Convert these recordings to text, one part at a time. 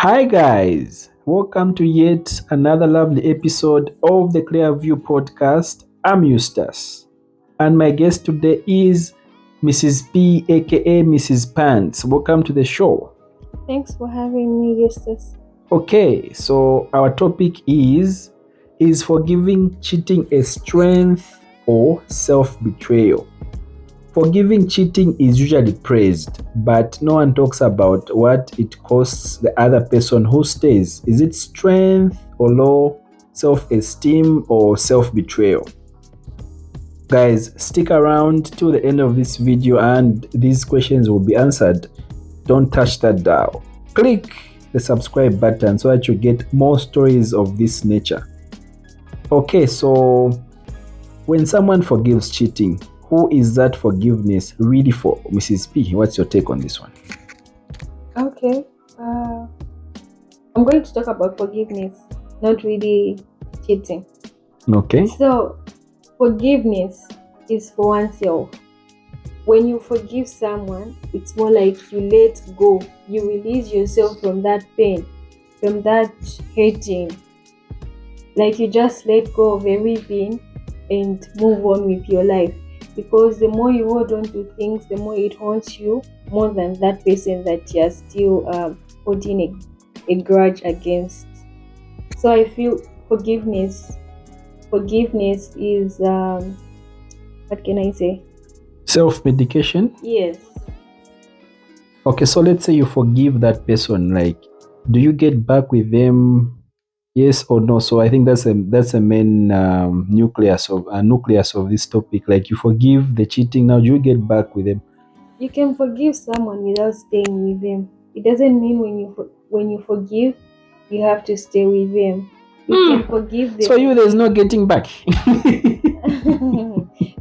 Hi, guys. Welcome to yet another lovely episode of the Clear View podcast. I'm Eustace, and my guest today is Mrs. P, aka Mrs. Pants. Welcome to the show. Thanks for having me, Eustace. Okay, so our topic is forgiving cheating a strength or self betrayal? Forgiving cheating is usually praised, but no one talks about what it costs the other person who stays. Is it strength or low self esteem or self betrayal? Guys, stick around till the end of this video and these questions will be answered. Don't touch that dial. Click the subscribe button so that you get more stories of this nature. Okay, so when someone forgives cheating, who is that forgiveness really for? Mrs. P, what's your take on this one? Okay. I'm going to talk about forgiveness, not really cheating. Okay. So, forgiveness is for oneself. When you forgive someone, it's more like you let go. You release yourself from that pain, from that hating. Like you just let go of everything and move on with your life. Because the more you hold on to things, the more it haunts you more than that person that you're still holding a grudge against. So I feel forgiveness is what can I say? Self-medication? Yes. Okay, so let's say you forgive that person, like, do you get back with them? Yes or no? So I think that's a main nucleus of this topic. Like, you forgive the cheating, now do you get back with them? You can forgive someone without staying with them. It doesn't mean when you forgive, you have to stay with them. You can forgive them. So there's no getting back.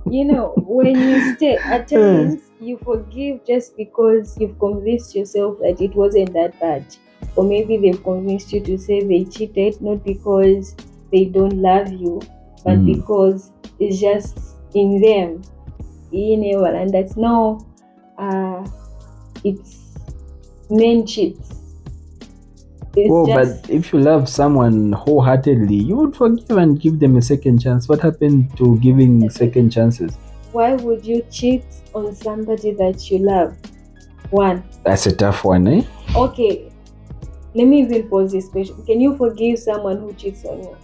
When you stay, at times you forgive just because you've convinced yourself that it wasn't that bad. Or maybe they've convinced you to say they cheated, not because they don't love you, but because it's just in them. And that's no, it's men cheats. But if you love someone wholeheartedly, you would forgive and give them a second chance. What happened to giving second chances? Why would you cheat on somebody that you love? One. That's a tough one, eh? Okay, let me even pose this question. Can you forgive someone who cheats on you?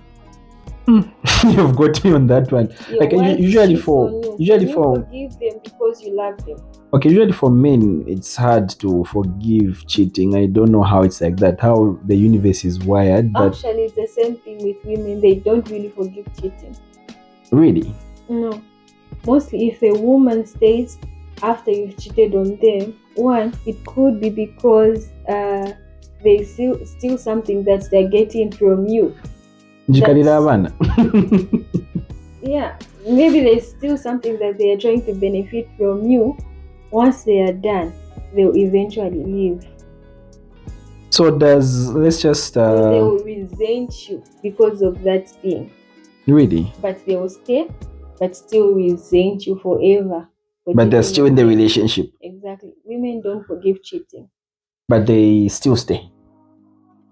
You've got me on that one. Your wife cheats on you. Can you forgive them because you love them? Okay, usually for men, it's hard to forgive cheating. I don't know how it's like that, how the universe is wired. But actually, it's the same thing with women. They don't really forgive cheating. Really? No. Mostly, if a woman stays after you've cheated on them, one, it could be because they steal something that they're getting from you. Yeah, maybe there's still something that they are trying to benefit from you. Once they are done, they'll eventually leave. So let's just they will resent you because of that thing. Really? But they will stay, but still resent you forever. But they're still in the relationship. Exactly. Women don't forgive cheating. But they still stay.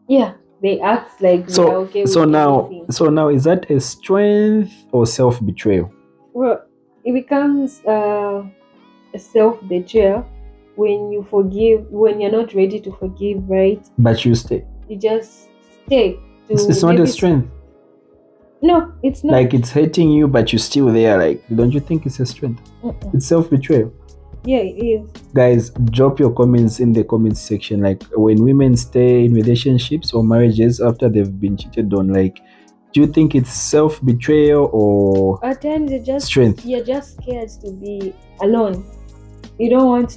Yeah. They act like so they're okay so with now everything. So now, is that a strength or self-betrayal? Well, it becomes a self-betrayal when you forgive, when you're not ready to forgive, right? But you stay. You just stay. It's not a strength. No, it's not. Like, it's hurting you, but you're still there. Like, don't you think it's a strength? It's self-betrayal. Yeah, it is. Guys, drop your comments in the comments section. Like, when women stay in relationships or marriages after they've been cheated on, like, do you think it's self-betrayal or at times strength? You're just scared to be alone. You don't want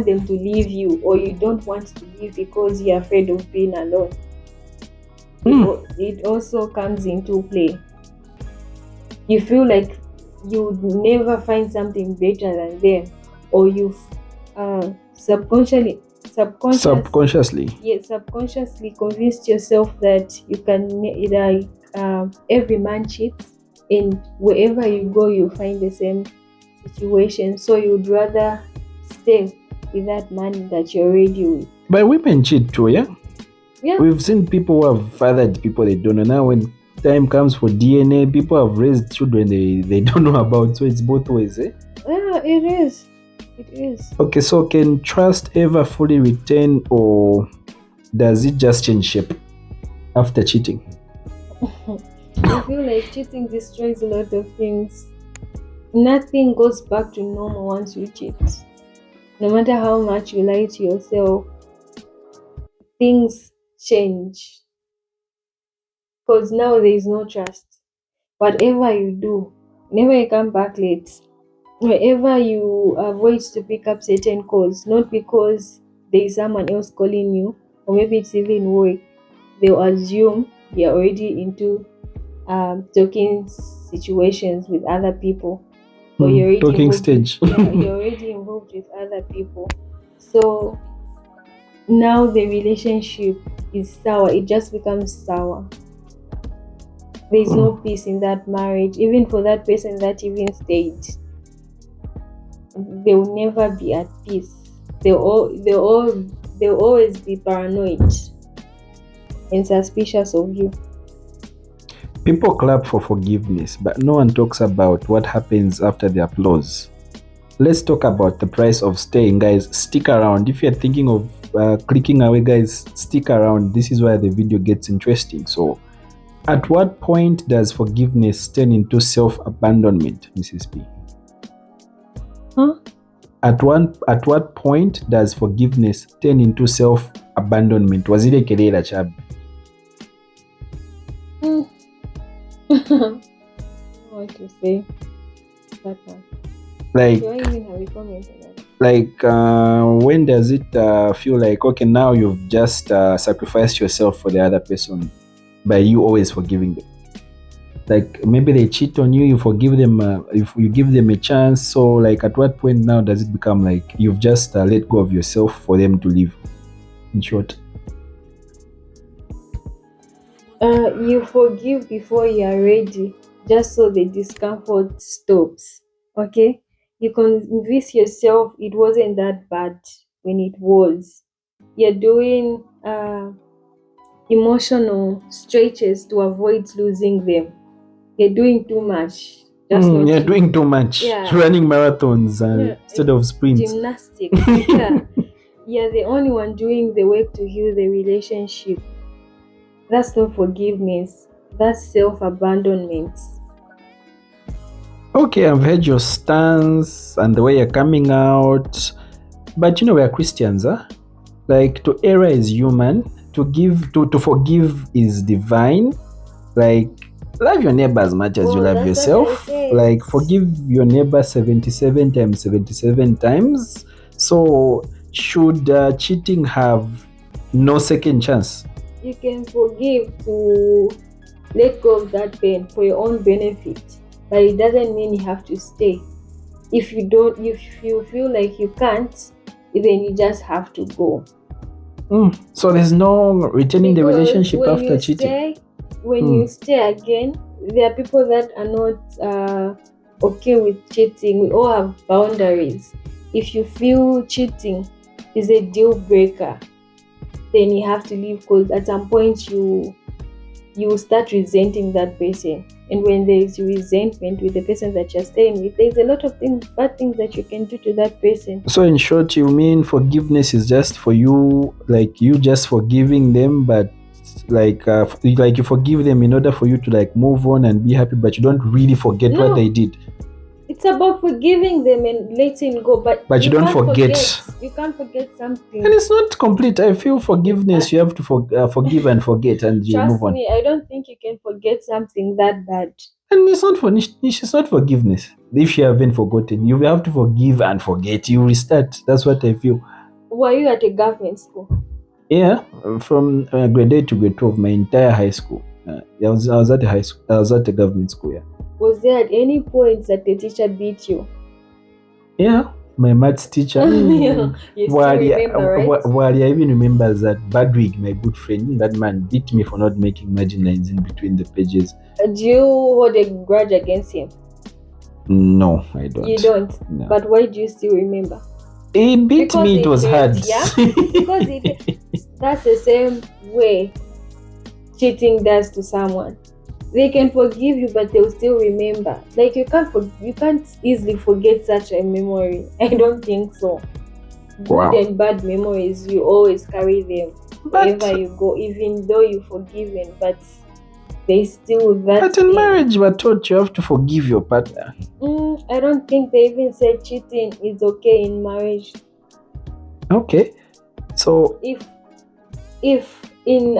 them to leave you, or you don't want to leave because you're afraid of being alone. It also comes into play. You feel like you would never find something better than them, or you've subconsciously convinced yourself that you can every man cheats, and wherever you go you find the same situation, so you'd rather stay with that man that you're already with. But women cheat too, yeah? Yeah, We've seen people who have fathered people they don't know. Now, when time comes for DNA, people have raised children they don't know about. So it's both ways, eh? yeah, it is. It is. Okay, so can trust ever fully return, or does it just change shape after cheating? I feel like cheating destroys a lot of things. Nothing goes back to normal once you cheat. No matter how much you lie to yourself, things change. Because now there is no trust. Whatever you do, whenever you come back late, wherever you avoid to pick up certain calls, not because there is someone else calling you, or maybe it's even work, they'll assume you're already into talking situations with other people, or you're already Talking involved with, stage. yeah, you're already involved with other people. So now the relationship is sour, it just becomes sour. There's no peace in that marriage, even for that person that even stayed. They will never be at peace. They'll always be paranoid and suspicious of you. People clap for forgiveness, but no one talks about what happens after the applause. Let's talk about the price of staying, guys. Stick around. If you're thinking of clicking away, guys, stick around. This is where the video gets interesting. So, at what point does forgiveness turn into self-abandonment, Mrs. P? Huh? At what point does forgiveness turn into self-abandonment? Wazile Kelela Chab. What to say? That one. Like, Do I even have a comment on that? like when does it feel like, okay, now you've just sacrificed yourself for the other person by you always forgiving them? Like maybe they cheat on you, you forgive them, if you give them a chance. So like at what point now does it become like you've just let go of yourself for them to live, in short? You forgive before you are ready, just so the discomfort stops. Okay? You convince yourself it wasn't that bad when it was. You're doing emotional stretches to avoid losing them. You're doing too much, just not You're to. doing too much. Yeah. Running marathons Yeah, instead of sprints. gymnastics. Yeah. You're the only one doing the work to heal the relationship. That's not forgiveness. That's self-abandonment. Okay, I've heard your stance and the way you're coming out, but you know we're Christians, huh? Like to err is human, to forgive is divine. Like love your neighbor as much as you love That's what I yourself. said. Like forgive your neighbor 77 times 77 times. So should cheating have no second chance? You can forgive to let go of that pain for your own benefit, but it doesn't mean you have to stay. If you feel like you can't, then you just have to go. So there's no returning the Because relationship after cheating. When you stay again, there are people that are not okay with cheating. We all have boundaries. If you feel cheating is a deal breaker, then you have to leave, because at some point you will start resenting that person. And when there is resentment with the person that you're staying with, there's a lot of bad things that you can do to that person. So in short, you mean forgiveness is just for you, like you just forgiving them, but like you forgive them in order for you to like move on and be happy, but you don't really forget what they did. It's about forgiving them and letting go, but you don't forget. You can't forget something. And it's not complete. I feel forgiveness, you have to forgive and forget, and you Trust move on. me, I don't think you can forget something that bad. And it's not forgiveness. If you haven't forgotten, you have to forgive and forget. You restart. That's what I feel. Were you at a government school? Yeah, from grade 8 to grade 12, my entire high school. I was at a high school. I was at a government school. Yeah. Was there at any point that the teacher beat you? Yeah, my maths teacher. You still remember, right? Walia even remembers that Badwig, my good friend, that man beat me for not making margin lines in between the pages. Do you hold a grudge against him? No, I don't. You don't? No. But why do you still remember? He beat Because me, it was hard. hurts, yeah? Because that's the same way cheating does to someone. They can forgive you, but they'll still remember. Like you can't easily forget such a memory. I don't think so. Good Wow. and bad memories, you always carry them But wherever you go, even though you're forgiven, but they still that. But in marriage, we're taught you have to forgive your partner. I don't think they even said cheating is okay in marriage. Okay, so if in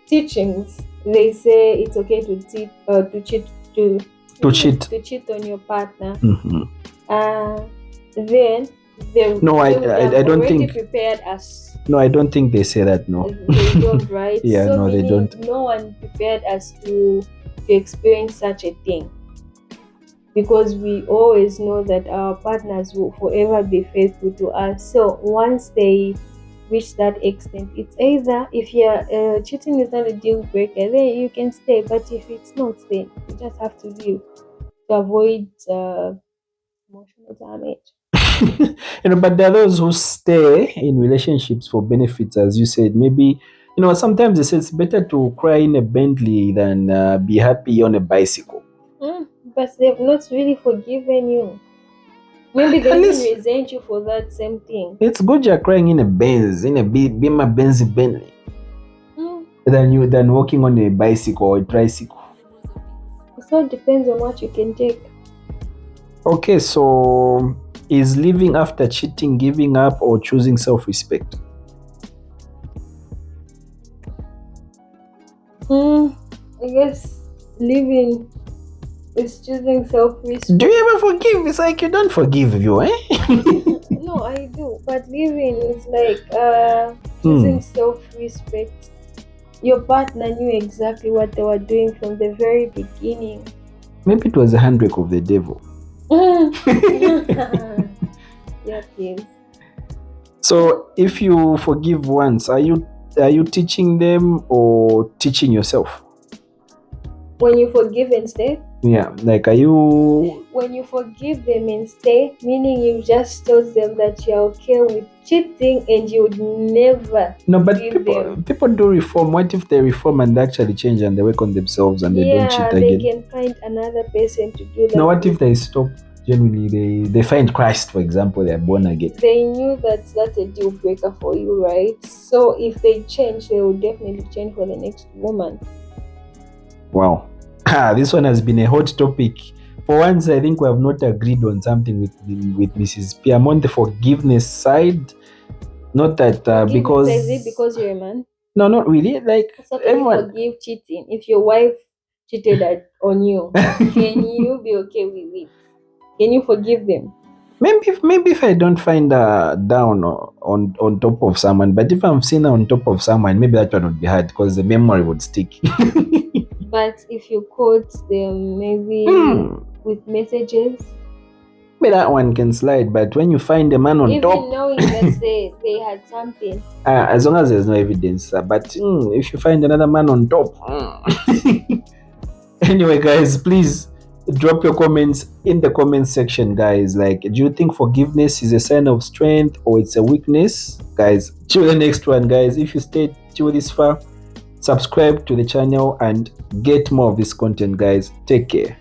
teachings they say it's okay to cheat on your partner, then I don't think prepared us. No, I don't think they say that. No, they don't, right? Yeah, so no, they don't. No one prepared us to experience such a thing, because we always know that our partners will forever be faithful to us. So once they reach that extent, it's either if you're cheating is not a deal breaker, then you can stay. But if it's not, then you just have to leave to avoid emotional damage. But there are those who stay in relationships for benefits, as you said. Maybe sometimes they say it's better to cry in a Bentley than be happy on a bicycle. But they've not really forgiven you. Maybe they even resent you for that same thing. It's good you're crying in a Benz, in a Beamer Benz Bentley, than walking on a bicycle or a tricycle. So it depends on what you can take. Okay, so is living after cheating giving up or choosing self-respect? I guess living is choosing self-respect. Do you ever forgive? It's like you don't forgive you, eh? No, I do. But living is like choosing self-respect. Your partner knew exactly what they were doing from the very beginning. Maybe it was a handbrake of the devil. Yeah, please. So if you forgive once, are you teaching them or teaching yourself? When you forgive and stay? Yeah, like are you... When you forgive them and stay, meaning you just told them that you're okay with cheating and you would never... No, but people do reform. What if they reform and they actually change and they work on themselves and they don't cheat again? Yeah, they can find another person to do that. Now, what if they stop? Genuinely, they find Christ, for example, they're born again. They knew that's a deal breaker for you, right? So if they change, they will definitely change for the next woman. Wow. This one has been a hot topic. For once, I think we have not agreed on something with Mrs. P. I'm on the forgiveness side. Not that because... Is it because you're a man? No, not really. Like, so can you forgive cheating? If your wife cheated on you, can you be okay with it? Can you forgive them? Maybe if I don't find her down on top of someone, but if I'm seen her on top of someone, maybe that one would be hard because the memory would stick. But if you quote them, maybe with messages, maybe that one can slide. But when you find a man on top, even knowing that they had something, as long as there's no evidence. But if you find another man on top, anyway, guys, please drop your comments in the comment section, guys. Like, do you think forgiveness is a sign of strength or it's a weakness? Guys, till the next one, guys. If you stayed till this far, subscribe to the channel and get more of this content, guys. Take care.